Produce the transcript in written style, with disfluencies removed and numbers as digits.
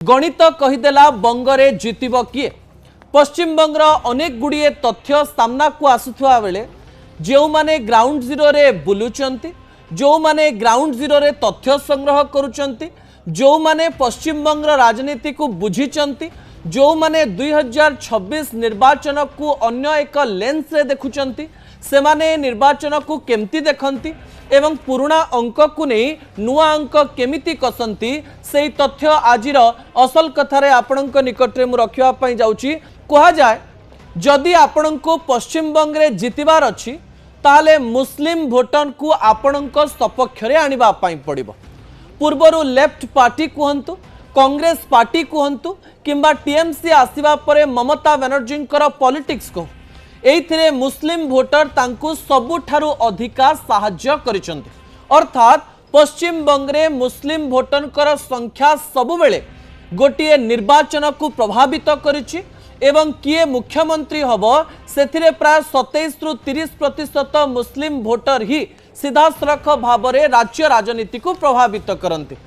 गणित कहीदेला बंगरे जितिब किए। पश्चिम बंगर अनेक गुड़िए तथ्य सामना को आसुवा बेले जो माने ग्राउंड जीरो रे बुलुचंती, जो माने ग्राउंड जीरो रे तथ्य संग्रह करुचंती, जो माने पश्चिम बंगर राजनीति को बुझीचंती, जो माने 2026 निर्वाचन को अन्य एक लेंस रे देखुचंती, से माने निर्वाचन को केमती देखंती एवं पुराना अंक को नहीं नुआ अंक केमिति कसंती से तथ्य आजिर असल कथारे आपणक निकटरे मु रखिया पई जाउची। कहा जाए जदि आपणक पश्चिम बंगरे जितिबार अछि ताले मुस्लिम भोटर को आपणक सपक्ष रे आनिबा पई पड़िबो। पूर्वरु लेफ्ट पार्टी कहंतु, कांग्रेस पार्टी कहंतु किंबा टीएमसी आसीबा परे ममता बनर्जींकर पॉलिटिक्स को एइथिरे मुस्लिम भोटर तांकु सबुठारु अधिका साहाय्य करिसंती। अर्थात पश्चिम बंगरे मुस्लिम भोटरकर संख्या सबुबेले गोटिए निर्वाचन को प्रभावित करिछि एवं किए मुख्यमंत्री हबो सेथिरे प्राय 27 रु 30% मुस्लिम भोटर ही सीधासलख भाव में राज्य राजनीति को प्रभावित करते।